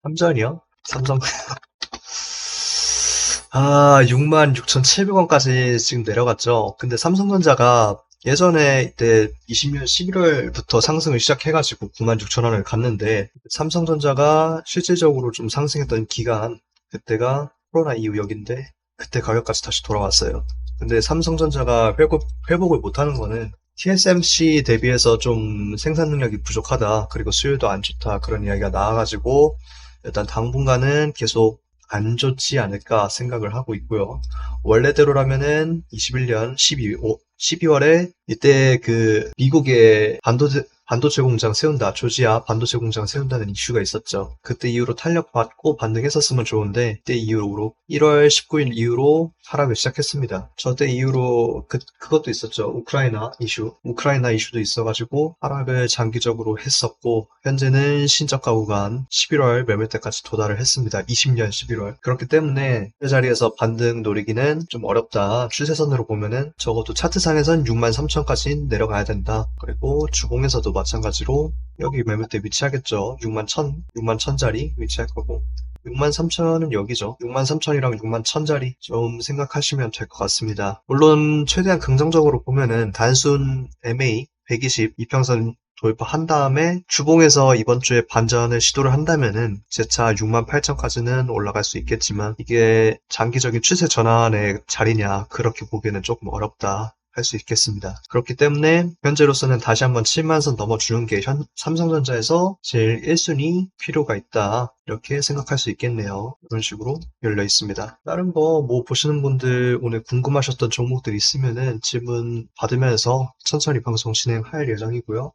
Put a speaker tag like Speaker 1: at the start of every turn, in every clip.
Speaker 1: 삼전이요? 삼성. 66,700원까지 지금 내려갔죠. 근데 삼성전자가 예전에 이때 20년 11월부터 상승을 시작해가지고 96,000원을 갔는데, 삼성전자가 실질적으로 좀 상승했던 기간, 그때가 코로나 이후 여긴데, 그때 가격까지 다시 돌아왔어요. 근데 삼성전자가 회복을 못하는 거는 TSMC 대비해서 좀 생산 능력이 부족하다, 그리고 수요도 안 좋다, 그런 이야기가 나와가지고, 일단 당분간은 계속 안 좋지 않을까 생각을 하고 있고요. 원래대로라면은 21년 12월에 이때 그 미국의 반도체 공장 세운다, 조지아 반도체 공장 세운다는 이슈가 있었죠. 그때 이후로 탄력받고 반등했었으면 좋은데, 그때 이후로 1월 19일 이후로 하락을 시작했습니다. 저때 이후로 그것도 있었죠. 우크라이나 이슈도 있어가지고 하락을 장기적으로 했었고, 현재는 신저가 구간 11월 매물대까지 도달을 했습니다. 20년 11월. 그렇기 때문에 그 자리에서 반등 노리기는 좀 어렵다. 추세선으로 보면은 적어도 차트상에선 63,000까지 내려가야 된다. 그리고 주봉에서도 마찬가지로 여기 매물대 위치하겠죠. 61,000자리 위치할 거고. 63,000은 여기죠. 63,000이랑 61,000자리 좀 생각하시면 될 것 같습니다. 물론 최대한 긍정적으로 보면은 단순 MA 120 이평선 돌파한 다음에 주봉에서 이번 주에 반전을 시도를 한다면은 재차 68,000까지는 올라갈 수 있겠지만, 이게 장기적인 추세 전환의 자리냐, 그렇게 보기에는 조금 어렵다 할 수 있겠습니다. 그렇기 때문에 현재로서는 다시 한번 7만선 넘어주는 게 삼성전자에서 제일 1순위 필요가 있다, 이렇게 생각할 수 있겠네요. 이런 식으로 열려 있습니다. 다른 거 뭐 보시는 분들 오늘 궁금하셨던 종목들 있으면은 질문 받으면서 천천히 방송 진행할 예정이고요.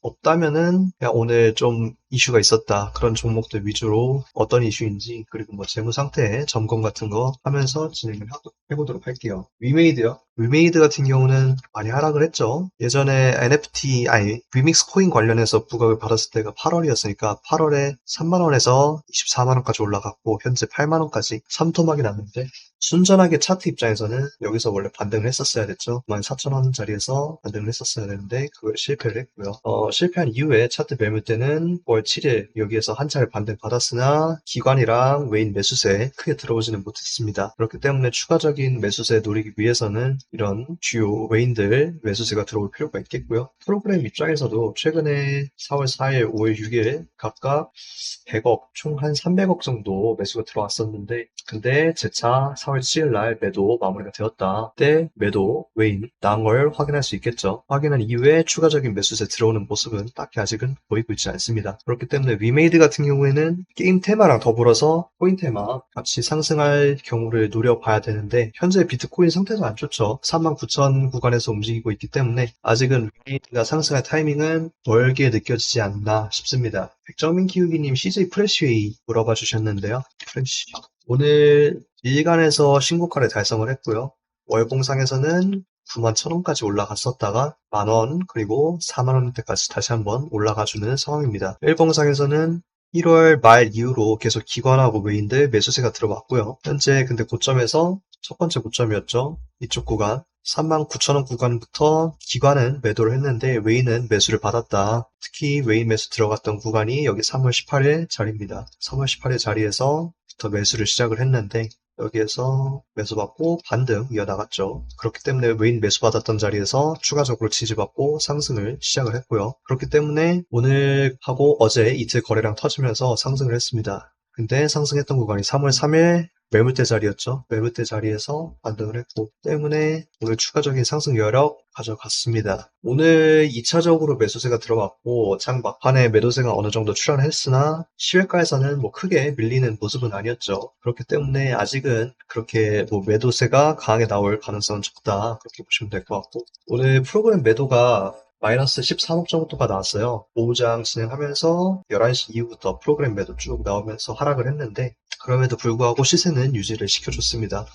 Speaker 1: 없다면은 그냥 오늘 좀 이슈가 있었다, 그런 종목들 위주로 어떤 이슈인지, 그리고 뭐 재무 상태 점검 같은 거 하면서 진행을 해보도록 할게요. 위메이드 같은 경우는 많이 하락을 했죠. 예전에 위믹스 코인 관련해서 부각을 받았을 때가 8월이었으니까 8월에 3만원에서 24만원까지 올라갔고, 현재 8만원까지 3토막이 났는데, 순전하게 차트 입장에서는 여기서 원래 반등을 했었어야 됐죠. 14,000원짜리에서 반등을 했었어야 되는데 그걸 실패를 했고요. 실패한 이후에 차트 매물대는 5월 7일 여기에서 한 차례 반등 받았으나 기관이랑 외인 매수세 크게 들어오지는 못했습니다. 그렇기 때문에 추가적인 매수세 노리기 위해서는 이런 주요 외인들 매수세가 들어올 필요가 있겠고요. 프로그램 입장에서도 최근에 4월 4일, 5월 6일 각각 100억, 총 한 300억 정도 매수가 들어왔었는데, 근데 재차 4월 7일 날 매도 마무리가 되었다. 그때 매도 외인 나온 걸 확인할 수 있겠죠. 확인한 이후에 추가적인 매수세 들어오는 모습은 딱히 아직은 보이고 있지 않습니다. 그렇기 때문에 위메이드 같은 경우에는 게임 테마랑 더불어서 코인 테마 같이 상승할 경우를 노려봐야 되는데, 현재 비트코인 상태도 안 좋죠. 39,000 구간에서 움직이고 있기 때문에 아직은 위메이드가 상승할 타이밍은 멀게 느껴지지 않나 싶습니다. 백정민 키우기님 CJ 프레시웨이 물어봐 주셨는데요. 오늘 일간에서 신고가를 달성을 했고요. 월봉상에서는 91,000원까지 올라갔었다가 만원, 그리고 4만원대까지 다시 한번 올라가주는 상황입니다. 일봉상에서는 1월 말 이후로 계속 기관하고 외인들 매수세가 들어왔고요. 현재 근데 고점에서 첫 번째 고점이었죠. 이쪽 구간 39,000원 구간부터 기관은 매도를 했는데 외인은 매수를 받았다. 특히 외인 매수 들어갔던 구간이 여기 3월 18일 자리입니다. 3월 18일 자리에서부터 매수를 시작을 했는데 여기에서 매수받고 반등 이어나갔죠. 그렇기 때문에 외인 매수받았던 자리에서 추가적으로 지지받고 상승을 시작을 했고요. 그렇기 때문에 오늘 하고 어제 이틀 거래량 터지면서 상승을 했습니다. 근데 상승했던 구간이 3월 3일 매물대 자리였죠. 매물대 자리에서 반등을 했고, 때문에 오늘 추가적인 상승 여력 가져갔습니다. 오늘 2차적으로 매수세가 들어왔고, 장 막판에 매도세가 어느 정도 출현했으나 시외가에서는 뭐 크게 밀리는 모습은 아니었죠. 그렇기 때문에 아직은 그렇게 뭐 매도세가 강하게 나올 가능성은 적다, 그렇게 보시면 될 것 같고, 오늘 프로그램 매도가 마이너스 13억 정도가 나왔어요. 오후장 진행하면서 11시 이후부터 프로그램 매도 쭉 나오면서 하락을 했는데, 그럼에도 불구하고 시세는 유지를 시켜줬습니다.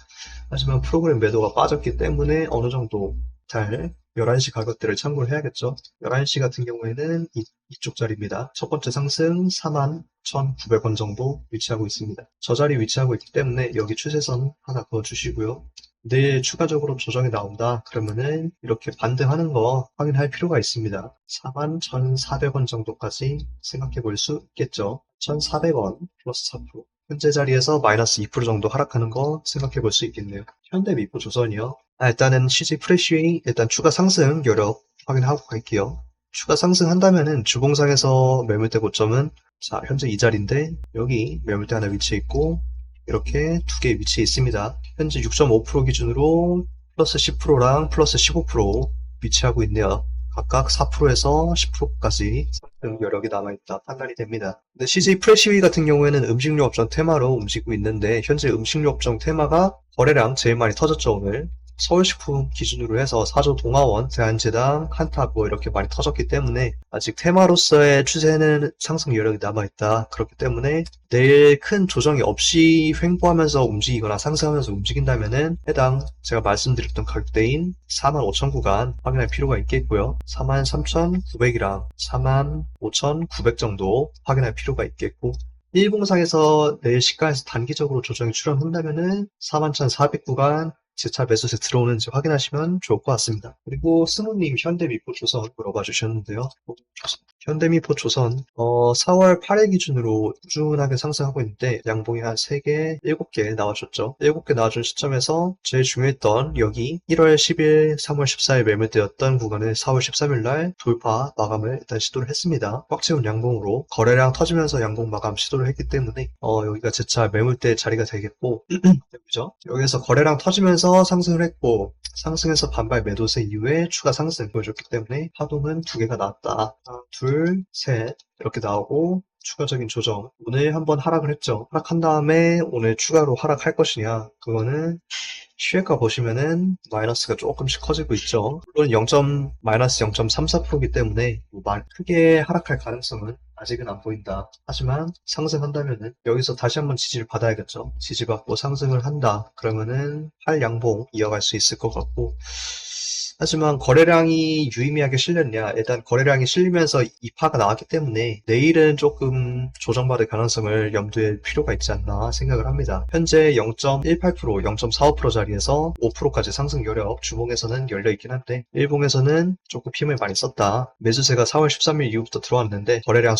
Speaker 1: 하지만 프로그램 매도가 빠졌기 때문에 어느 정도 잘 11시 가격대를 참고를 해야겠죠. 11시 같은 경우에는 이쪽 자리입니다. 첫 번째 상승 41,900원 정도 위치하고 있습니다. 저 자리 위치하고 있기 때문에 여기 추세선 하나 그어주시고요. 내일 추가적으로 조정이 나온다, 그러면은 이렇게 반등하는 거 확인할 필요가 있습니다. 41,400원 정도까지 생각해 볼 수 있겠죠. 1,400원 플러스 4%. 현재 자리에서 마이너스 2% 정도 하락하는 거 생각해 볼 수 있겠네요. 현대미포조선이요. 일단은 CJ 프레쉬 일단 추가 상승 여력 확인하고 갈게요. 추가 상승한다면은 주봉상에서 매물대 고점은 자 현재 이 자리인데 여기 매물대 하나 위치해 있고 이렇게 두 개 위치해 있습니다. 현재 6.5% 기준으로 플러스 10%랑 플러스 15% 위치하고 있네요. 각각 4%에서 10%까지 상승 여력이 남아있다 판단이 됩니다. 근데 CJ 프레시위 같은 경우에는 음식료 업종 테마로 움직이고 있는데 현재 음식료 업종 테마가 거래량 제일 많이 터졌죠 오늘. 서울식품 기준으로 해서 사조 동아원, 대한제당, 한타 뭐 이렇게 많이 터졌기 때문에 아직 테마로서의 추세는 상승 여력이 남아있다. 그렇기 때문에 내일 큰 조정이 없이 횡보하면서 움직이거나 상승하면서 움직인다면은 해당 제가 말씀드렸던 가격대인 45,000 구간 확인할 필요가 있겠고요. 43,900이랑 45,900 정도 확인할 필요가 있겠고 일봉상에서 내일 시가에서 단기적으로 조정이 출현한다면은 41,400 구간 재차 매수세 들어오는지 확인하시면 좋을 것 같습니다. 그리고 스무님 현대미포조선 물어봐 주셨는데요. 현대미포조선 4월 8일 기준으로 꾸준하게 상승하고 있는데 양봉이 한 3개, 7개 나와줬죠. 7개 나와준 시점에서 제일 중요했던 여기 1월 10일, 3월 14일 매물대였던 구간을 4월 13일 날 돌파 마감을 일단 시도를 했습니다. 꽉 채운 양봉으로 거래량 터지면서 양봉 마감 시도를 했기 때문에 여기가 재차 매물대 자리가 되겠고 그죠? 여기서 거래량 터지면서 상승을 했고 상승해서 반발 매도세 이후에 추가 상승 보여줬기 때문에 파동은 두 개가 나왔다. 하나, 둘, 셋 이렇게 나오고 추가적인 조정. 오늘 한번 하락을 했죠. 하락한 다음에 오늘 추가로 하락할 것이냐 그거는 시외가 보시면은 마이너스가 조금씩 커지고 있죠. 물론 마이너스 0.34%이기 때문에 크게 하락할 가능성은 아직은 안 보인다. 하지만 상승한다면은 여기서 다시 한번 지지를 받아야겠죠. 지지받고 상승을 한다. 그러면은 팔양봉 이어갈 수 있을 것 같고 하지만 거래량이 유의미하게 실렸냐 일단 거래량이 실리면서 이파가 나왔기 때문에 내일은 조금 조정받을 가능성을 염두에 필요가 있지 않나 생각을 합니다. 현재 0.18%, 0.45% 자리에서 5%까지 상승 여력 주봉에서는 열려있긴 한데 일봉에서는 조금 힘을 많이 썼다. 매수세가 4월 13일 이후부터 들어왔는데 거래량이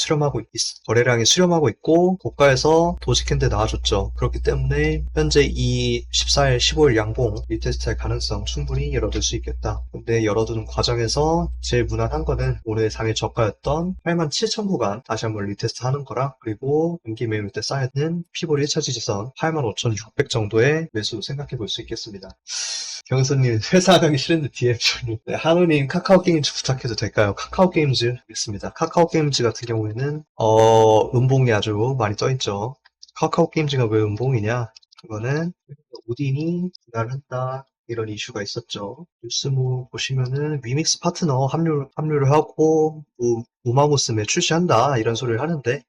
Speaker 1: 수렴하고 있고 고가에서 도지캔들 나와줬죠. 그렇기 때문에 현재 이 14일, 15일 양봉 리테스트할 가능성 충분히 열어둘 수 있겠다. 근데 열어두는 과정에서 제일 무난한 거는 오늘 상일 저가였던 87,000 구간 다시 한번 리테스트 하는 거랑 그리고 분기 매물 때 쌓여있는 피보리 1차 지지선 85,600 정도의 매수 생각해 볼 수 있겠습니다. 경수님 회사 가기 싫은데 DM 주님 네, 한우님 카카오게임즈 부탁해도 될까요? 카카오게임즈 하겠습니다. 카카오게임즈 같은 경우에는 음봉이 아주 많이 떠있죠. 카카오게임즈가 왜 음봉이냐 그거는 오딘이 분할한다 이런 이슈가 있었죠. 뉴스모 보시면은 위믹스 파트너 합류를 하고 우마무스메 출시한다 이런 소리를 하는데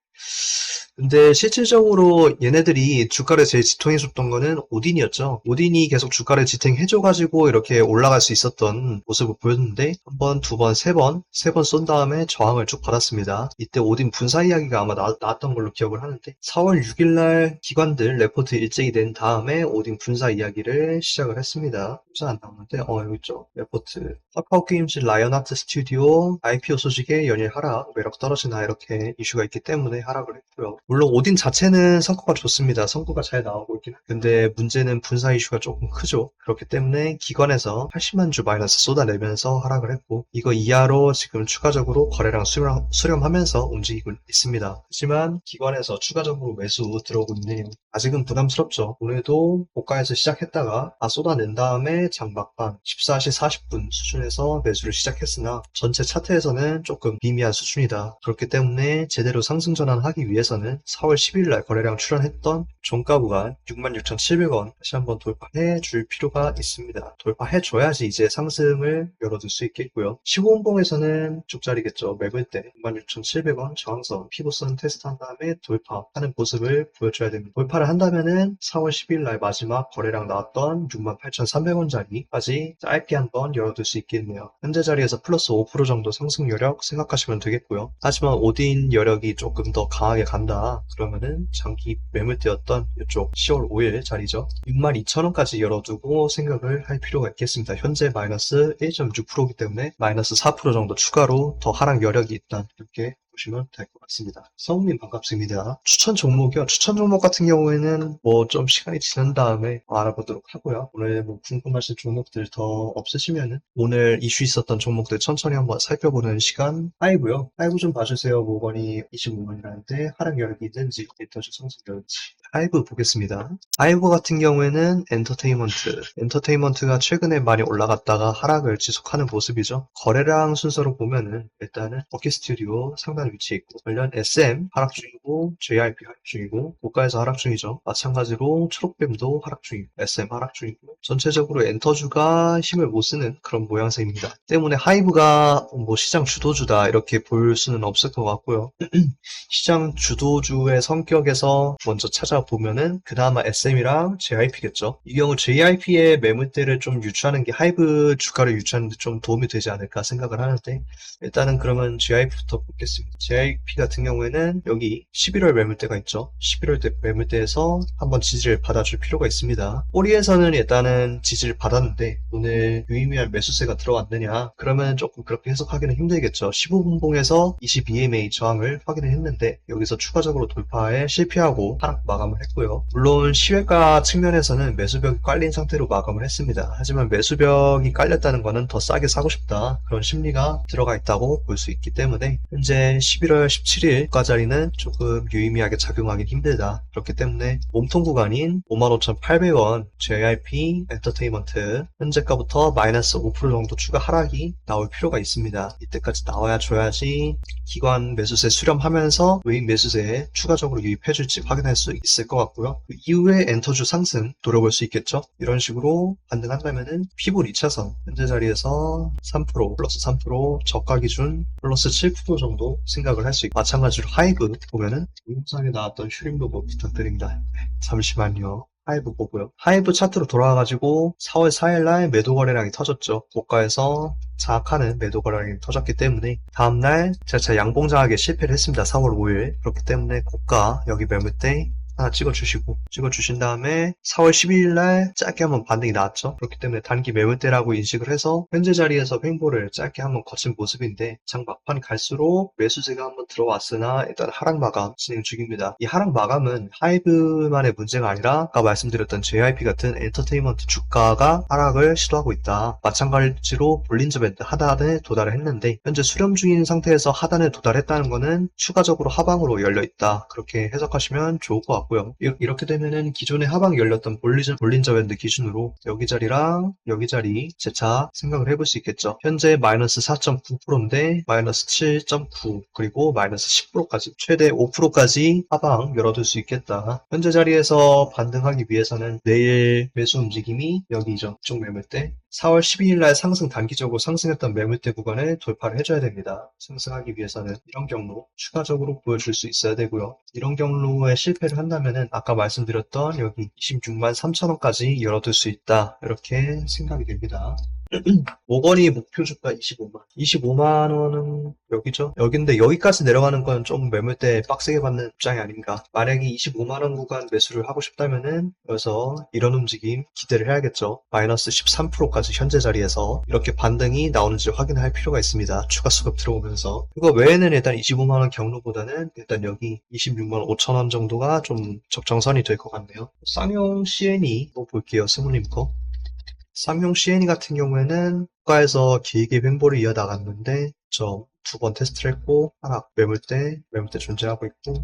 Speaker 1: 근데 실질적으로 얘네들이 주가를 제일 지탱해줬던 거는 오딘이었죠. 오딘이 계속 주가를 지탱해줘가지고 이렇게 올라갈 수 있었던 모습을 보였는데 한 번, 두 번, 세 번 쏜 다음에 저항을 쭉 받았습니다. 이때 오딘 분사 이야기가 아마 나왔던 걸로 기억을 하는데 4월 6일날 기관들 레포트 일정이 된 다음에 오딘 분사 이야기를 시작을 했습니다. 분사 안 나오는데 여기 있죠. 레포트 카카오게임즈 라이언하트 스튜디오 IPO 소식에 연일 하락 매력 떨어지나 이렇게 이슈가 있기 때문에 하락을 했고요. 물론 오딘 자체는 성과가 좋습니다. 성과가 잘 나오고 있긴 근데 문제는 분사 이슈가 조금 크죠. 그렇기 때문에 기관에서 80만 주 마이너스 쏟아내면서 하락을 했고 이거 이하로 지금 추가적으로 거래량 수렴하면서 움직이고 있습니다. 하지만 기관에서 추가적으로 매수 들어오고 있네요. 아직은 부담스럽죠. 오늘도 고가에서 시작했다가 다 쏟아낸 다음에 장막반 14시 40분 수준에서 매수를 시작했으나 전체 차트에서는 조금 미미한 수준이다. 그렇기 때문에 제대로 상승 전환하기 위해서는 4월 10일날 거래량 출현했던 종가 구간 66,700원 다시 한번 돌파해 줄 필요가 있습니다. 돌파해 줘야지 이제 상승을 열어둘 수 있겠고요. 15분봉에서는 쭉자리겠죠. 매물대 66,700원 저항선 피보선 테스트한 다음에 돌파하는 모습을 보여줘야 됩니다. 돌파를 한다면은 4월 10일날 마지막 거래량 나왔던 68,300원짜리까지 짧게 한번 열어둘 수 있겠네요. 현재 자리에서 플러스 5% 정도 상승 여력 생각하시면 되겠고요. 하지만 오딘 여력이 조금 더 강하게 간다. 그러면은 장기 매물대였던 이쪽 10월 5일 자리죠. 62,000원까지 열어두고 생각을 할 필요가 있겠습니다. 현재 마이너스 1.6%이기 때문에 마이너스 4% 정도 추가로 더 하락 여력이 있다. 이렇게 보시면 될 것 같습니다. 같습니다. 성우님 반갑습니다. 추천 종목이요. 추천 종목 같은 경우에는 뭐 좀 시간이 지난 다음에 알아보도록 하고요. 오늘 뭐 궁금하신 종목들 더 없으시면은 오늘 이슈 있었던 종목들 천천히 한번 살펴보는 시간 하이브요. 하이브 좀 봐주세요. 모건이 25만이라는데 하락 여력이 있는지 인터주 상승 여력인지. 하이브 보겠습니다. 하이브 같은 경우에는 엔터테인먼트가 최근에 많이 올라갔다가 하락을 지속하는 모습이죠. 거래량 순서로 보면은 일단은 버킷 스튜디오 상단 위치에 있고 관련 SM 하락 중이고 JRP 하락 중이고 고가에서 하락 중이죠. 마찬가지로 초록뱀도 하락 중이고 SM 하락 중이고 전체적으로 엔터주가 힘을 못 쓰는 그런 모양새입니다. 때문에 하이브가 뭐 시장 주도주다 이렇게 볼 수는 없을 것 같고요. 시장 주도주의 성격에서 먼저 찾아보면은 그나마 SM이랑 JYP겠죠. 이 경우 JYP의 매물대를 좀 유추하는 게 하이브 주가를 유추하는 데 좀 도움이 되지 않을까 생각을 하는데 일단은 그러면 JYP부터 보겠습니다. JYP 같은 경우에는 여기 11월 매물대가 있죠. 11월 매물대에서 한번 지지를 받아줄 필요가 있습니다. 꼬리에서는 일단은 지지를 받았는데 오늘 유의미한 매수세가 들어왔느냐 그러면 조금 그렇게 해석하기는 힘들겠죠. 15분봉에서 22MA 저항을 확인을 했는데 여기서 추가적으로 돌파에 실패하고 하락 마감을 했고요. 물론 시외가 측면에서는 매수벽이 깔린 상태로 마감을 했습니다. 하지만 매수벽이 깔렸다는 것은 더 싸게 사고 싶다 그런 심리가 들어가 있다고 볼 수 있기 때문에 현재 11월 17일가 자리는 조금 유의미하게 작용하기 힘들다. 그렇기 때문에 몸통 구간인 55,800원 JYP 엔터테인먼트 현재가부터 마이너스 5% 정도 추가 하락이 나올 필요가 있습니다. 이때까지 나와야 줘야지 기관 매수세 수렴하면서 외인 매수세에 추가적으로 유입해줄지 확인할 수 있을 것 같고요. 그 이후에 엔터주 상승 노려볼 수 있겠죠. 이런 식으로 반등한다면은 피볼 2차선 현재 자리에서 3% 플러스 3% 저가 기준 플러스 7% 정도 생각을 할 수 있고 마찬가지로 하이브 보면은 영상에 나왔던 슈링 로봇 부탁드립니다. 잠시만요. 하이브 보고요. 하이브 차트로 돌아와가지고 4월 4일날 매도 거래량이 터졌죠. 고가에서 장악하는 매도 거래량이 터졌기 때문에 다음날 제가 양봉장하게 실패를 했습니다. 4월 5일. 그렇기 때문에 고가 여기 매물대 하나 찍어주신 다음에 4월 12일날 짧게 한번 반등이 나왔죠. 그렇기 때문에 단기 매물대라고 인식을 해서 현재 자리에서 횡보를 짧게 한번 거친 모습인데 장 막판 갈수록 매수세가 한번 들어왔으나 일단 하락 마감 진행 중입니다. 이 하락 마감은 하이브만의 문제가 아니라 아까 말씀드렸던 JYP 같은 엔터테인먼트 주가가 하락을 시도하고 있다. 마찬가지로 볼린저 밴드 하단에 도달을 했는데 현재 수렴 중인 상태에서 하단에 도달했다는 것은 추가적으로 하방으로 열려있다. 그렇게 해석하시면 좋을 것 같고요. 이렇게 되면은 기존에 하방이 열렸던 볼린저 밴드 기준으로 여기 자리랑 여기 자리 재차 생각을 해볼 수 있겠죠. 현재 마이너스 4.9%인데 마이너스 7.9 그리고 마이너스 10%까지 최대 5%까지 하방 열어둘 수 있겠다. 현재 자리에서 반등하기 위해서는 내일 매수 움직임이 여기죠. 이쪽 매물대 4월 12일날 상승 단기적으로 상승했던 매물대 구간을 돌파를 해줘야 됩니다. 상승하기 위해서는 이런 경로 추가적으로 보여줄 수 있어야 되고요. 이런 경로에 실패를 한다면은 아까 말씀드렸던 여기 26만 3천원까지 열어둘 수 있다. 이렇게 생각이 됩니다. 모건이 목표 주가 25만 원은 여기죠. 여긴데 여기까지 내려가는 건 좀 매물대 빡세게 받는 입장이 아닌가. 만약에 25만 원 구간 매수를 하고 싶다면은 여기서 이런 움직임 기대를 해야겠죠. 마이너스 13%까지 현재 자리에서 이렇게 반등이 나오는지 확인할 필요가 있습니다. 추가 수급 들어오면서 그거 외에는 일단 25만 원 경로보다는 일단 여기 26만 5천 원 정도가 좀 적정선이 될 것 같네요. 쌍용 CN이 뭐 볼게요. 스물님 거. 쌍용 CNE 같은 경우에는 고가에서 길게 횡보를 이어나갔는데 저 두 번 테스트를 했고 하락 매물대 존재하고 있고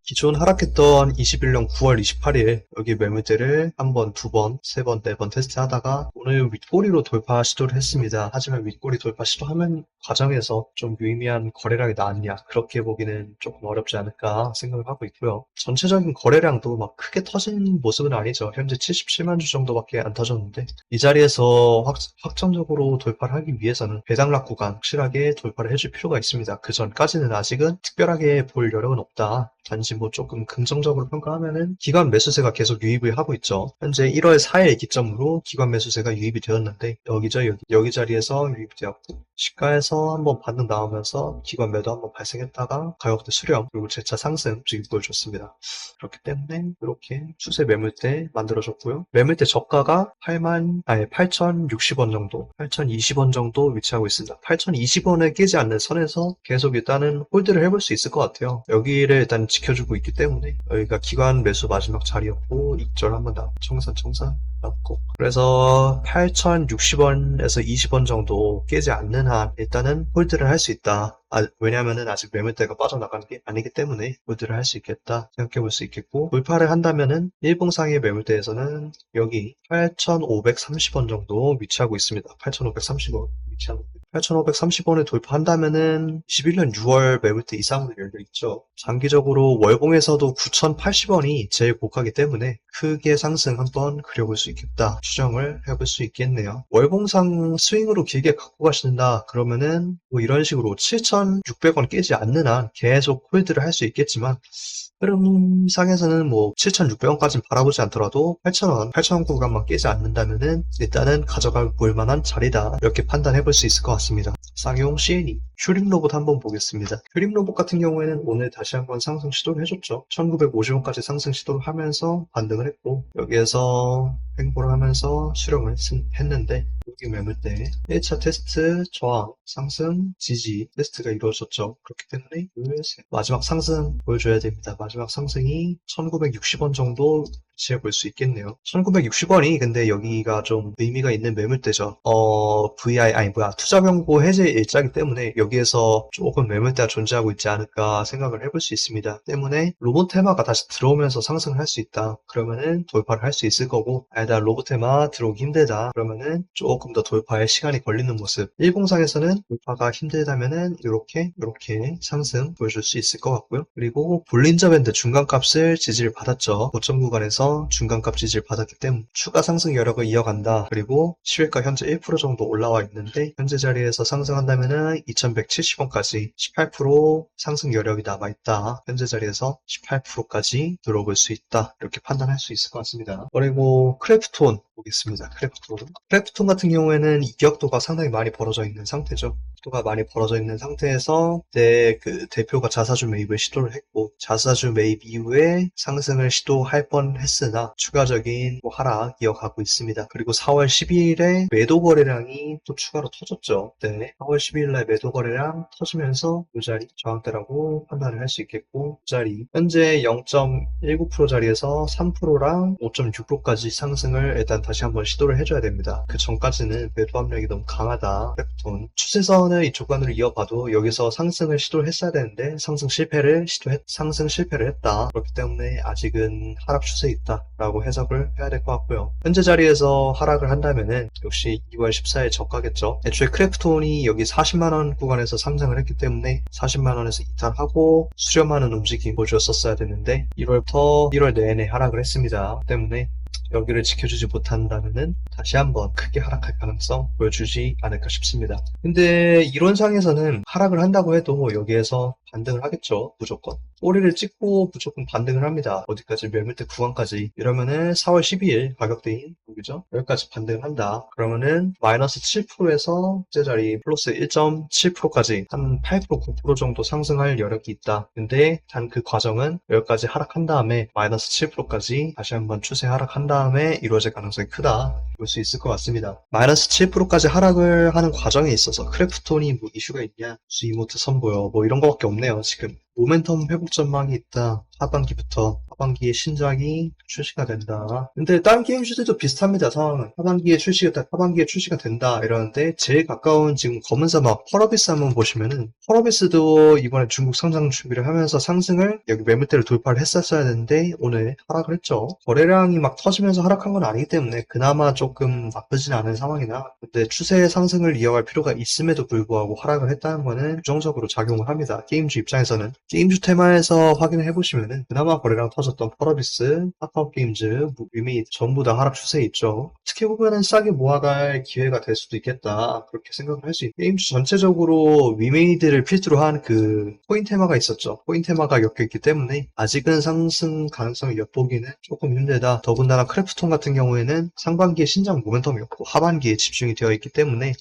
Speaker 1: 기존 하락했던 21년 9월 28일 여기 매물대를 한 번, 두 번, 세 번, 네 번 테스트하다가 오늘 윗꼬리로 돌파 시도를 했습니다. 하지만 윗꼬리 돌파 시도하는 과정에서 좀 유의미한 거래량이 나왔냐 그렇게 보기는 조금 어렵지 않을까 생각을 하고 있고요. 전체적인 거래량도 막 크게 터진 모습은 아니죠. 현재 77만 주 정도밖에 안 터졌는데 이 자리에서 확정적으로 돌파를 하기 위해서는 배당락 구간 확실하게 돌파를 해줄 필요가 있습니다. 그 전까지는 아직은 특별하게 볼 여력은 없다. 단지 뭐 조금 긍정적으로 평가하면은 기관 매수세가 계속 유입을 하고 있죠. 현재 1월 4일 기점으로 기관 매수세가 유입이 되었는데 여기죠, 여기 자리에서 유입이 되었고 시가에서 한번 반등 나오면서 기관 매도 한번 발생했다가 가격대 수렴 그리고 재차 상승 움직임 보여줬습니다. 그렇기 때문에 이렇게 추세 매물대 만들어졌고요. 매물대 저가가 8,060원 정도, 8,020원 정도 위치하고 있습니다. 8,020원을 깨지 않는 선에서 계속 일단은 홀드를 해볼 수 있을 것 같아요. 여기를 일단 지켜주고 있기 때문에 여기가 기관 매수 마지막 자리였고 익절 한번 나 청산 났고 그래서 8,060원에서 20원 정도 깨지 않는 한 일단은 홀드를 할 수 있다. 왜냐면은 아직 매물대가 빠져나간 게 아니기 때문에 홀드를 할 수 있겠다 생각해 볼 수 있겠고 돌파를 한다면은 일봉상의 매물대에서는 여기 8,530원 정도 위치하고 있습니다. 8,530원 위치하고 8,530원을 돌파한다면은 21년 6월 매물대 이상으로 열려있죠. 장기적으로 월봉에서도 9,080원이 제일 고가기 때문에 크게 상승 한번 그려볼 수 있겠다 추정을 해볼 수 있겠네요. 월봉상 스윙으로 길게 갖고 가신다 그러면은 뭐 이런 식으로 7,600원 깨지 않는 한 계속 홀드를 할 수 있겠지만 흐름상에서는 뭐 7,600원까지는 바라보지 않더라도 8,000원, 8,000원 구간만 깨지 않는다면은 일단은 가져가 볼 만한 자리다 이렇게 판단해 볼 수 있을 것 같습니다. 쌍용 CNE 휴림 로봇 한번 보겠습니다. 휴림 로봇 같은 경우에는 오늘 다시 한번 상승 시도를 해줬죠. 1950원까지 상승 시도를 하면서 반등을 했고 여기에서 횡보를 하면서 수렴을 했는데 여기 매물대 1차 테스트 저항 상승 지지 테스트가 이루어졌죠. 그렇기 때문에 마지막 상승 보여줘야 됩니다. 마지막 상승이 1960원 정도 위치해 볼 수 있겠네요. 1960원이 근데 여기가 좀 의미가 있는 매물대죠. 투자 병고 해제 일자이기 때문에 여기에서 조금 매물대가 존재하고 있지 않을까 생각을 해볼 수 있습니다. 때문에 로봇 테마가 다시 들어오면서 상승을 할 수 있다. 그러면은 돌파를 할 수 있을 거고 아니다 로봇 테마 들어오기 힘들다. 그러면은 조금 더 돌파에 시간이 걸리는 모습. 일봉상에서는 돌파가 힘들다면은 이렇게 상승 보여줄 수 있을 것 같고요. 그리고 볼린저 밴드 중간값을 지지를 받았죠. 고점 구간에서 중간값 지지를 받았기 때문에 추가 상승 여력을 이어간다. 그리고 시외가 현재 1% 정도 올라와 있는데 현재 자리에서 상승한다면은 2170원까지 18% 상승 여력이 남아있다. 현재 자리에서 18%까지 들어볼 수 있다. 이렇게 판단할 수 있을 것 같습니다. 그리고 크래프톤 보겠습니다. 크래프톤 같은 경우에는 이격도가 상당히 많이 벌어져 있는 상태죠. 속도가 많이 벌어져 있는 상태에서 그 대표가 자사주 매입을 시도를 했고 자사주 매입 이후에 상승을 시도할 뻔했으나 추가적인 하락 이어가고 있습니다. 그리고 4월 12일에 매도 거래량이 또 추가로 터졌죠. 네, 4월 12일날 매도 거래량 터지면서 이 자리 저항대라고 판단을 할 수 있겠고 이 자리 현재 0.19% 자리에서 3%랑 5.6%까지 상승을 일단 다시 한번 시도를 해줘야 됩니다. 그 전까지는 매도 압력이 너무 강하다. 크래프톤 추세선을 이쪽 간으로 이어봐도 여기서 상승을 시도를 했어야 되는데 상승 실패를 했다. 그렇기 때문에 아직은 하락 추세에 있다라고 해석을 해야 될 것 같고요. 현재 자리에서 하락을 한다면은 역시 2월 14일 저가겠죠. 애초에 크래프톤이 여기 40만원 구간에서 상승을 했기 때문에 40만원에서 이탈하고 수렴하는 움직임 보여줬었어야 되는데 1월부터 1월 내내 하락을 했습니다. 때문에 여기를 지켜주지 못한다면은 다시 한번 크게 하락할 가능성 보여주지 않을까 싶습니다. 근데 이론상에서는 하락을 한다고 해도 여기에서 반등을 하겠죠. 무조건. 꼬리를 찍고 무조건 반등을 합니다. 어디까지 매물대 구간까지. 이러면은 4월 12일 가격대인 여기죠. 여기까지 반등을 한다. 그러면은 마이너스 7%에서 현재자리 플러스 1.7%까지 한 8%, 9% 정도 상승할 여력이 있다. 근데 단 그 과정은 여기까지 하락한 다음에 마이너스 7%까지 다시 한번 추세 하락한 다음에 이루어질 가능성이 크다. 볼 수 있을 것 같습니다. 마이너스 7%까지 하락을 하는 과정에 있어서 크래프톤이 뭐 이슈가 있냐, 이모트 선보여, 뭐 이런 거밖에 없네요. 지금 모멘텀 회복 전망이 있다. 하반기에 신작이 출시가 된다. 근데 다른 게임주들도 비슷합니다. 상황은 하반기에 출시가 된다 이러는데 제일 가까운 지금 검은 사막 펄어비스 한번 보시면은 펄어비스도 이번에 중국 상장 준비를 하면서 상승을 여기 매물대를 돌파를 했었어야 되는데 오늘 하락을 했죠. 거래량이 막 터지면서 하락한 건 아니기 때문에 그나마 조금 나쁘진 않은 상황이나 근데 추세 상승을 이어갈 필요가 있음에도 불구하고 하락을 했다는 거는 부정적으로 작용을 합니다. 게임주 입장에서는 게임주 테마에서 확인을 해보시면은 그나마 거래량 터졌던 펄어비스, 카카오게임즈, 위메이드 전부 다 하락 추세에 있죠. 어떻게 보면은 싸게 모아갈 기회가 될 수도 있겠다 그렇게 생각을 할 수 있고 게임주 전체적으로 위메이드를 필두로 한 그 코인 테마가 있었죠. 코인 테마가 엮여있기 때문에 아직은 상승 가능성을 엿보기는 조금 힘들다. 더군다나 크래프톤 같은 경우에는 상반기에 신장 모멘텀이 없고 하반기에 집중이 되어 있기 때문에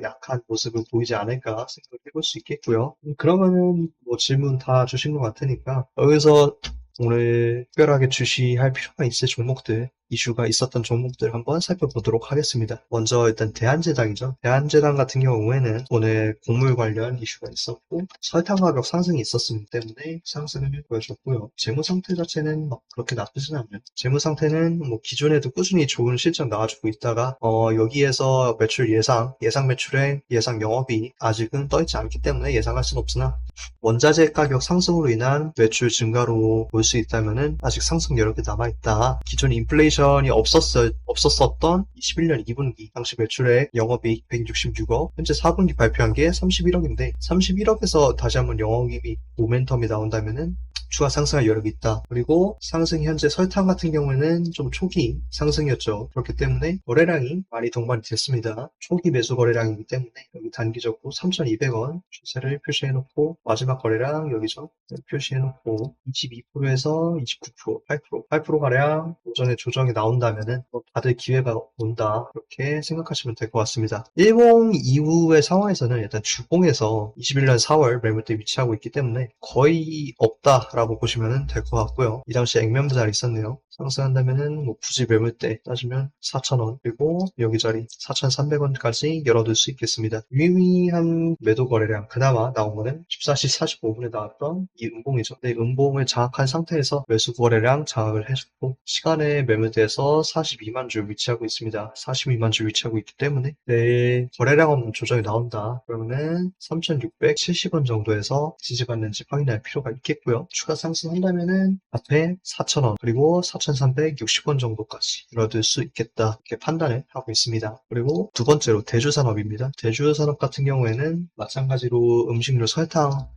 Speaker 1: 약한 모습을 보이지 않을까 생각을 해볼 수 있겠고요. 그러면은 뭐 질문 다 주신 것 같으니까 여기서 오늘 특별하게 주시할 필요가 있을 종목들, 이슈가 있었던 종목들 한번 살펴보도록 하겠습니다. 먼저 일단 대한제당이죠. 대한제당 같은 경우에는 오늘 곡물 관련 이슈가 있었고 설탕 가격 상승이 있었기 때문에 상승을 보여줬고요. 재무 상태 자체는 막 그렇게 나쁘진 않아요. 재무 상태는 뭐 기존에도 꾸준히 좋은 실적 나와주고 있다가 여기에서 매출 예상 매출에 예상 영업이 아직은 떠있지 않기 때문에 예상할 수는 없으나 원자재 가격 상승으로 인한 매출 증가로 볼 수 있다면은 아직 상승 여력이 남아있다. 기존 인플레이션이 없었던 21년 2분기 당시 매출액 영업이익 166억, 현재 4분기 발표한 게 31억인데 31억에서 다시 한번 영업이익 모멘텀이 나온다면은 추가 상승할 여력이 있다. 그리고 상승 현재 설탕 같은 경우에는 좀 초기 상승이었죠. 그렇기 때문에 거래량이 많이 동반이 됐습니다. 초기 매수 거래량이기 때문에 여기 단기적으로 3,200원 추세를 표시해놓고 마지막 거래량 여기죠. 표시해놓고 22%에서 29%, 8%가량 오전에 조정이 나온다면은 받을 기회가 온다. 그렇게 생각하시면 될 것 같습니다. 일봉 이후의 상황에서는 일단 주봉에서 21년 4월 매물대 위치하고 있기 때문에 거의 없다라고 보시면 될 것 같고요. 이 당시 액면부 자리 있었네요. 상승한다면은 뭐 굳이 매물대 따지면 4,000원 그리고 여기 자리 4,300원까지 열어둘 수 있겠습니다. 유의미한 매도 거래량 그나마 나온 거는 14시 45분에 나왔던 이 음봉이죠. 네, 음봉을 장악한 상태에서 매수 거래량 장악을 해줬고 시간의 매물대에서 42만 주 위치하고 있습니다. 42만 주 위치하고 있기 때문에 내일 거래량 없는 조정이 나온다. 그러면은 3,670원 정도에서 지지받는지 확인할 필요가 있겠고요. 추가 상승한다면은 앞에 4,000원 그리고 4,360원 정도까지 열어둘 수 있겠다 이렇게 판단을 하고 있습니다. 그리고 두 번째로 대주산업입니다. 대주산업 같은 경우에는 마찬가지로 음식료 설탕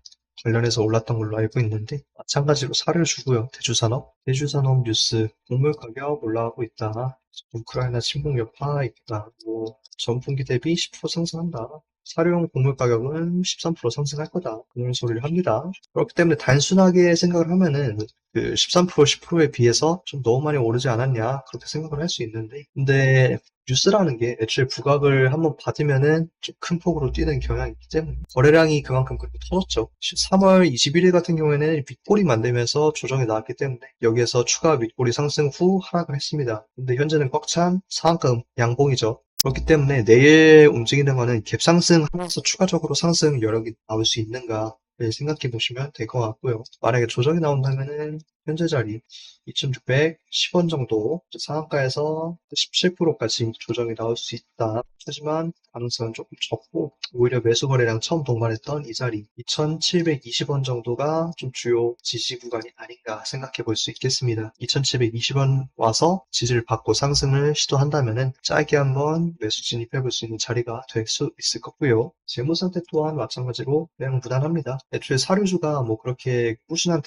Speaker 1: 관련해서 올랐던 걸로 알고 있는데 마찬가지로 살을 주고요. 대주산업 뉴스 곡물 가격 올라가고 있다. 우크라이나 침공 여파 있다. 뭐 전분기 대비 10% 상승한다. 사료용 곡물 가격은 13% 상승할 거다. 그런 소리를 합니다. 그렇기 때문에 단순하게 생각을 하면은 그 13%, 10%에 비해서 좀 너무 많이 오르지 않았냐 그렇게 생각을 할 수 있는데 근데 뉴스라는 게 애초에 부각을 한번 받으면은 좀 큰 폭으로 뛰는 경향이 있기 때문에 거래량이 그만큼 그렇게 터졌죠. 3월 21일 같은 경우에는 윗골이 만들면서 조정이 나왔기 때문에 여기에서 추가 윗골이 상승 후 하락을 했습니다. 근데 현재는 꽉 찬 상한가 양봉이죠. 그렇기 때문에 내일 움직이는 거는 갭 상승 하면서 추가적으로 상승 여력이 나올 수 있는가 생각해 보시면 될 것 같고요. 만약에 조정이 나온다면은 현재 자리 2,610원 정도 상한가에서 17%까지 조정이 나올 수 있다. 하지만 가능성은 조금 적고 오히려 매수 거래량 처음 동반했던 이 자리 2,720원 정도가 좀 주요 지지 구간이 아닌가 생각해 볼 수 있겠습니다. 2,720원 와서 지지를 받고 상승을 시도한다면은 짧게 한번 매수 진입해 볼 수 있는 자리가 될 수 있을 거고요. 재무 상태 또한 마찬가지로 그냥 무난합니다. 애초에 사료주가 뭐 그렇게 꾸준한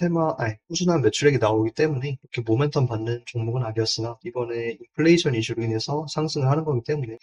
Speaker 1: 매출액이 나오기 때문에 이렇게 모멘텀 받는 종목은 아니었으나 이번에 인플레이션 이슈로 인해서 상승을 하는 거기 때문에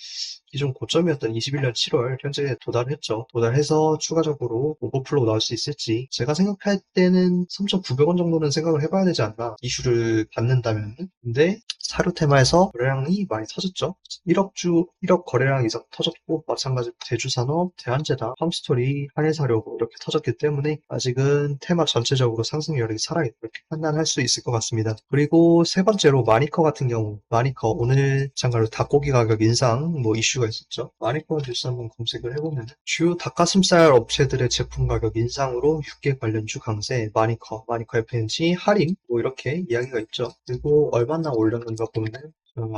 Speaker 1: 기존 고점이었던 21년 7월 현재 도달했죠. 도달해서 추가적으로 오버플로우 나올 수 있을지 제가 생각할 때는 3,900원 정도는 생각을 해봐야 되지 않나 이슈를 받는다면 근데 사료 테마에서 거래량이 많이 터졌죠. 1억 거래량 이상 터졌고 마찬가지로 대주산업, 대한제당, 팜스토리, 한일사료 이렇게 터졌기 때문에 아직은 테마 전체적으로 상승 여력이 살아있다 이렇게 판단할 수 있을 것 같습니다. 그리고 세 번째로 마니커 같은 경우 마니커 오늘 장가로 닭고기 가격 인상 뭐 이슈가 있었죠. 마니커 뉴스 한번 검색을 해보면 주요 닭가슴살 업체들의 제품 가격 인상으로 육계 관련주 강세 마니커 FNC 할인 뭐 이렇게 이야기가 있죠. 그리고 얼마나 올렸는가 보면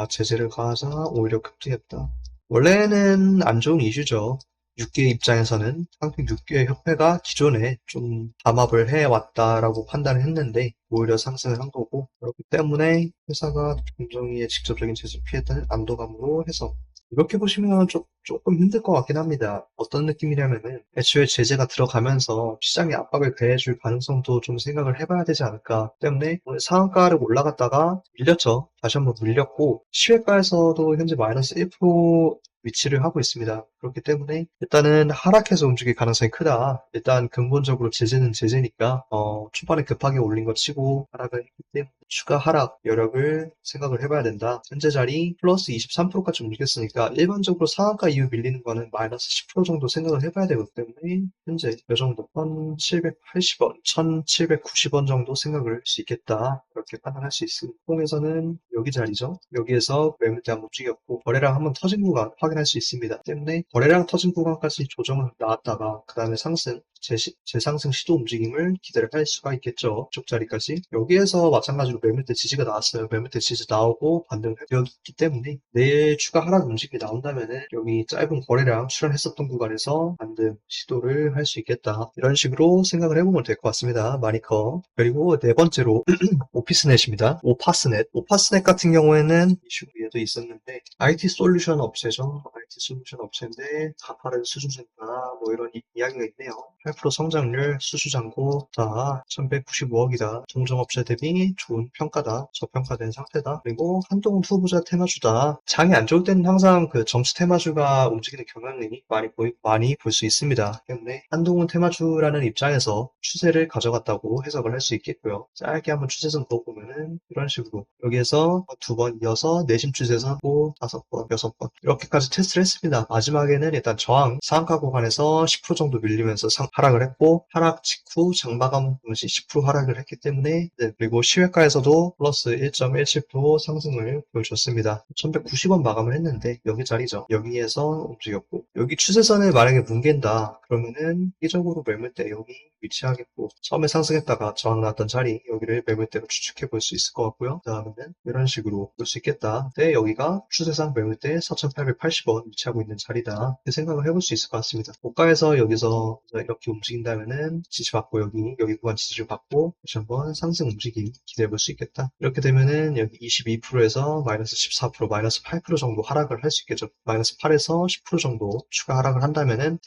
Speaker 1: 제재를 가하자 오히려 급등했다. 원래는 안 좋은 이슈죠. 육계 입장에서는 한국 육계 협회가 기존에 좀 담합을 해왔다라고 판단을 했는데 오히려 상승을 한 거고 그렇기 때문에 회사가 공정위의 직접적인 제재 피해를 안도감으로 해서 이렇게 보시면 조금 힘들 것 같긴 합니다. 어떤 느낌이냐면은 애초에 제재가 들어가면서 시장에 압박을 가해줄 가능성도 좀 생각을 해봐야 되지 않을까 때문에 오늘 상한가를 올라갔다가 밀렸죠. 다시 한번 밀렸고 시외가에서도 현재 마이너스 1% 위치를 하고 있습니다. 그렇기 때문에 일단은 하락해서 움직일 가능성이 크다. 일단 근본적으로 제재는 제재니까 초반에 급하게 올린 것 치고 하락을 했기 때문에 추가 하락 여력을 생각을 해봐야 된다. 현재 자리 플러스 23%까지 움직였으니까 일반적으로 상한가 이후 밀리는 거는 마이너스 10% 정도 생각을 해봐야 되기 때문에 현재 이 정도 1780원, 1790원 정도 생각을 할 수 있겠다. 그렇게 판단할 수 있습니다. 통에서는 여기 자리죠. 여기에서 매물대 한번 움직였고 거래량 한번 터진 구간 확인할 수 있습니다. 때문에 거래량 터진 구간까지 조정을 나왔다가 그 다음에 상승 재상승 시도 움직임을 기대를 할 수가 있겠죠. 이쪽 자리까지. 여기에서 마찬가지로 매물대 지지가 나왔어요. 매물대 지지 나오고 반등을 했기 때문에 내일 추가 하락 움직임이 나온다면은 여기 짧은 거래량 출현했었던 구간에서 반등 시도를 할 수 있겠다. 이런 식으로 생각을 해보면 될 것 같습니다. 마니커. 그리고 네 번째로 오피스넷입니다. 오파스넷 같은 경우에는 이슈 위에도 있었는데 IT 솔루션 업체죠. IT 솔루션 업체인데 가파른 수주증가 뭐 이런 이야기가 있네요. 8% 성장률, 수주잔고 다 1195억이다. 동종업체 대비 좋은 평가다. 저평가된 상태다. 그리고 한동훈 후보자 테마주다. 장이 안 좋을 때는 항상 그 정치 테마주가 움직이는 경향이 많이 볼 수 있습니다. 때문에 한동훈 테마주라는 입장에서 추세를 가져갔다고 해석을 할 수 있겠고요. 짧게 한번 추세선 그어보면은 이런 식으로 여기에서 두 번 이어서 내심 추세선 고 5번, 6번 이렇게까지 테스트를 했습니다. 마지막에는 일단 저항 상한가 구간에서 10% 정도 밀리면서 하락을 했고 하락 직후 장마감 동시 10% 하락을 했기 때문에 그리고 시외가에서도 플러스 1.17% 상승을 보여줬습니다. 1190원 마감을 했는데 여기 자리죠. 여기에서 움직였고 여기 추세선을 만약에 뭉갠다 그러면은 이적으로 매물대 여기 위치하겠고 처음에 상승했다가 저항 나왔던 자리 여기를 매물대로 추측해 볼 수 있을 것 같고요. 그 다음에는 이런 식으로 볼 수 있겠다. 근데 여기가 추세상 매물대 4,880원 위치하고 있는 자리다. 생각을 해볼 수 있을 것 같습니다. 고가에서 여기서 이렇게 움직인다면은 지지받고 여기 구간 지지를 받고 다시 한번 상승 움직임 기대해 볼 수 있겠다. 이렇게 되면은 여기 22%에서 마이너스 14%, 마이너스 8% 정도 하락을 할 수 있겠죠. 마이너스 8에서 10% 정도 추가 하락을 한다면은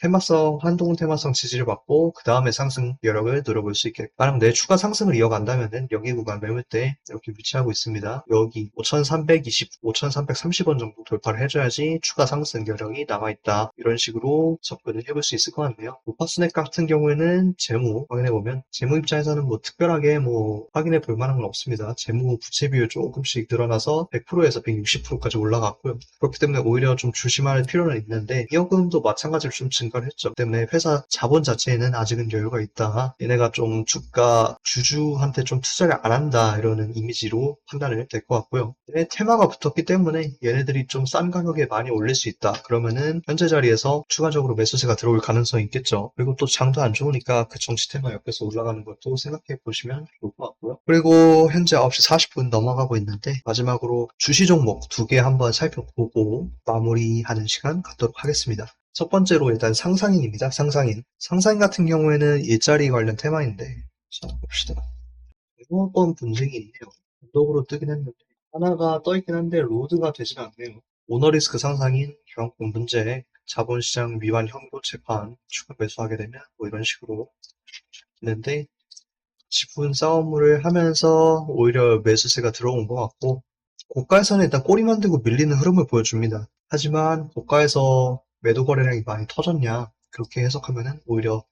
Speaker 1: 한동훈 테마성 지지를 받고 그 다음에 상승 여력을 늘어볼 수 있겠다. 만약 내 추가 상승을 이어간다면은 여기 구간 매물대 이렇게 위치하고 있습니다. 여기 5,330원 정도 돌파를 해줘야지 추가 상승 여력이 남아있다. 이런 식으로 접근을 해볼 수 있을 것 같네요. 오파스넷 같은 경우에는 재무 확인해보면 재무 입장에서는 뭐 특별하게 뭐 확인해 볼 만한 건 없습니다. 재무 부채 비율 조금씩 늘어나서 100%에서 160%까지 올라갔고요. 그렇기 때문에 오히려 좀 조심할 필요는 있는데 비용금도 마찬가지로 좀 증가를 했죠. 때문에 회사 자본 자체에는 아직은 여유가 있다. 얘네가 좀 주주한테 좀 투자를 안 한다 이러는 이미지로 판단을 될 것 같고요. 테마가 붙었기 때문에 얘네들이 좀 싼 가격에 많이 올릴 수 있다. 그러면은 현재 자리에서 추가적으로 매수세가 들어올 가능성이 있겠죠. 그리고 또 장도 안 좋으니까 그 정치 테마 옆에서 올라가는 것도 생각해 보시면 좋을 것 같고요. 그리고 현재 9시 40분 넘어가고 있는데 마지막으로 주시 종목 두 개 한번 살펴보고 마무리하는 시간 갖도록 하겠습니다. 첫 번째로 일단 상상인입니다. 상상인 같은 경우에는 일자리 관련 테마인데 자 봅시다. 영어권 분쟁이 있네요. 단독으로 뜨긴 했는데 하나가 떠있긴 한데 로드가 되진 않네요. 오너리스크 상상인, 교환권 문제, 자본시장 위반 형도 재판 추가 매수하게 되면 뭐 이런 식으로 있는데 지분 싸움을 하면서 오히려 매수세가 들어온 것 같고 고가에서는 일단 꼬리 만들고 밀리는 흐름을 보여줍니다. 하지만 고가에서 매도 거래량이 많이 터졌냐 그렇게 해석하면은 오히려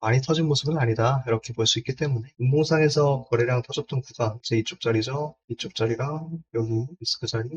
Speaker 1: 많이 터진 모습은 아니다. 이렇게 볼 수 있기 때문에 운봉상에서 거래량 터졌던 구간 제 이쪽 자리죠. 이쪽 자리랑 여기 리스크 자리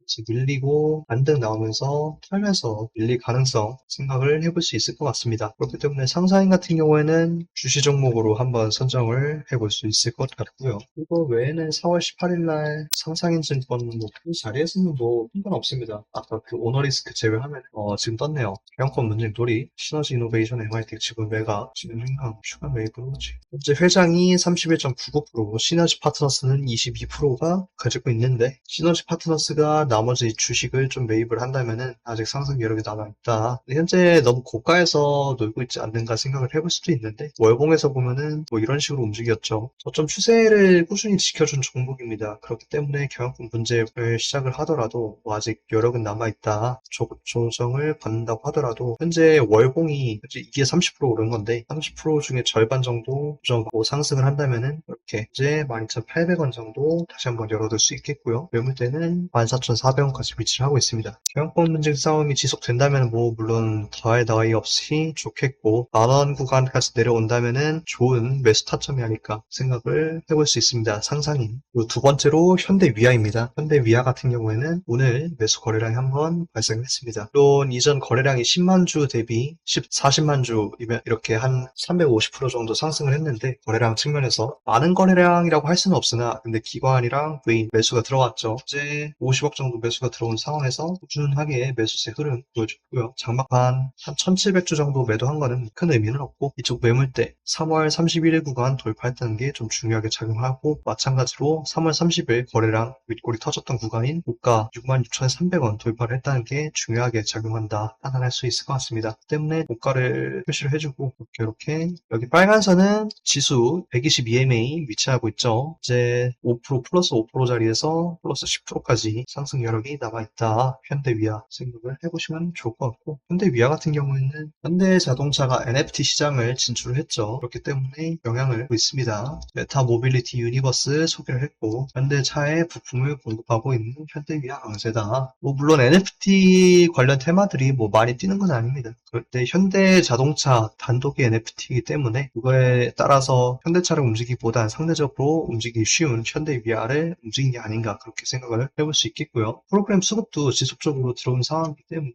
Speaker 1: 이제 밀리고 반등 나오면서 털면서 밀릴 가능성 생각을 해볼 수 있을 것 같습니다. 그렇기 때문에 상사인 같은 경우에는 주시 종목으로 한번 선정을 해볼 수 있을 것 같고요. 이거 외에는 4월 18일 날 상상인 증권 그 자리에서는 뭐 상관없습니다. 아까 그 오너리스크 제외하면 지금 떴네요. 경권 문쟁 돌이 시너지 이노베이션 MIT 지분 매각 지금 행강 추가 매입으로지 현재 회장이 31.99% 시너지 파트너스는 22%가 가지고 있는데 시너지 파트너스가 나머지 주식을 좀 매입을 한다면은 아직 상승 여력이 남아있다. 현재 너무 고가에서 놀고 있지 않는가 생각을 해볼 수도 있는데, 월봉에서 보면은 뭐 이런 식으로 움직였죠. 저점 추세를 꾸준히 지켜준 종목입니다. 그렇기 때문에 경영권 분쟁을 시작을 하더라도 뭐 아직 여력은 남아있다. 조정을 받는다고 하더라도 현재 월봉이 이게 30% 오른 건데 30% 중에 절반 정도 조정받고 상승을 한다면은 이렇게 이제 12,800원 정도 다시 한번 열어둘 수 있겠고요. 매물대는 14,400원까지 위치를 하고 있습니다. 경영권 분쟁 싸움이 지속된다면 뭐 물론 더할 나위 없이 좋겠고, 만원 구간까지 내려온다면은 좋은 매수 타점이 아닐까 생각을 해볼 수 있습니다. 상상이. 그리고 두 번째로 현대위아입니다. 현대위아 같은 경우에는 오늘 매수 거래량이 한번 발생했습니다. 물론 이전 거래량이 10만 주 대비 40만 주이면 이렇게 한 350% 정도 상승을 했는데, 거래량 측면에서 많은 거래량이라고 할 수는 없으나 근데 기관이랑 외인 매수가 들어왔죠. 이제 50억 정도 매수가 들어온 상황에서 꾸준하게 매수세 흐름 보여줬고요. 장막판 한 1700주 정도 매도한 거는 큰 의미는 없고, 이쪽 매물대 3월 31일 구간 돌파했다는 게 좀 중요하게 작용하고, 마찬가지로 3월 30일 거래량 윗골이 터졌던 구간인 고가 66,300원 돌파를 했다는 게 중요하게 작용한다 판단할 수 있을 것 같습니다. 때문에 고가를 표시를 해주고, 이렇게 여기 빨간 선은 지수 122MA 위치하고 있죠. 이제 5% 플러스 5% 자리에서 플러스 10%까지 상승 여력이 남아있다. 현대위아 생각을 해보시면 좋을 것 같고, 현대위아 같은 경우에는 현대자동차가 NFT 시장을 진출을 했죠. 그렇기 때문에 영향을 받고 있습니다. 메타 모빌리티 유니버스 소개를 했고, 현대차에 부품을 공급하고 있는 현대위아 강세다. 뭐 물론 NFT 관련 테마들이 뭐 많이 뛰는 건 아닙니다. 그런데 현대자동차 단독의 NFT이기 때문에 그거에 따라서 현대차를 움직이기보단 상대적으로 움직이기 쉬운 현대위아를 움직인 게 아닌가 그렇게 생각을 해볼 수 있겠고요. 프로그램 수급도 지속적으로 들어온 상황이기 때문에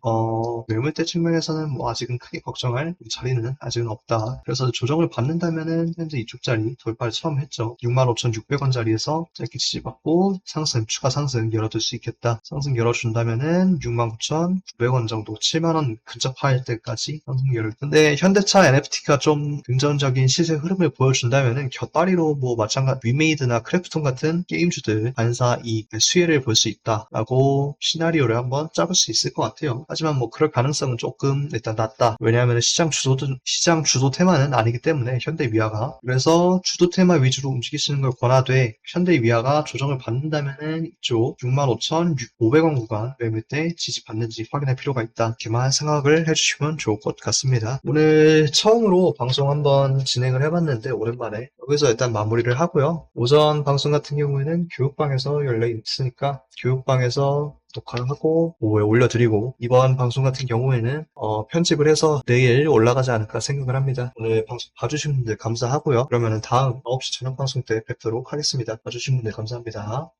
Speaker 1: 매물대 측면에서는 뭐 아직은 크게 걱정할 자리는 아직은 없다. 그래서 조정을 받는다면은 현재 이쪽 자리 돌파를 처음 했죠. 65,600원 자리에서 짧게 지지받고 상승, 추가 상승 열어둘 수 있겠다. 상승 열어준다면은 69,900원 정도, 7만원 근접할 때까지 상승 열을. 근데 현대차 NFT가 좀 긍정적인 시세 흐름을 보여준다면은 곁다리로 뭐 마찬가지 위메이드나 크래프톤 같은 게임주들 반사 이익 수혜를 볼 수 있다라고 시나리오를 한번 짜볼 수 있을 것 같아요. 하지만 뭐 그럴 가능성은 조금 일단 낮다. 왜냐하면 시장 주도 테마는 아니기 때문에 현대위아가. 그래서 주도 테마 위주로 움직이시는 걸 권하되, 현대위아가 조정을 받는다면은 이쪽 65,500원 구간 매물대 지지받는지 확인할 필요가 있다. 이렇게만 생각을 해주시면 좋을 것 같습니다. 오늘 처음으로 방송 한번 진행을 해봤는데 오랜만에 여기서 일단 마무리를 하고요. 오전 방송 같은 경우에는 교육방에서 열려 있으니까 교육방에서 녹화를 하고 오후에 올려드리고, 이번 방송 같은 경우에는 편집을 해서 내일 올라가지 않을까 생각을 합니다. 오늘 방송 봐주신 분들 감사하고요. 그러면은 다음 9시 저녁 방송 때 뵙도록 하겠습니다. 봐주신 분들 감사합니다.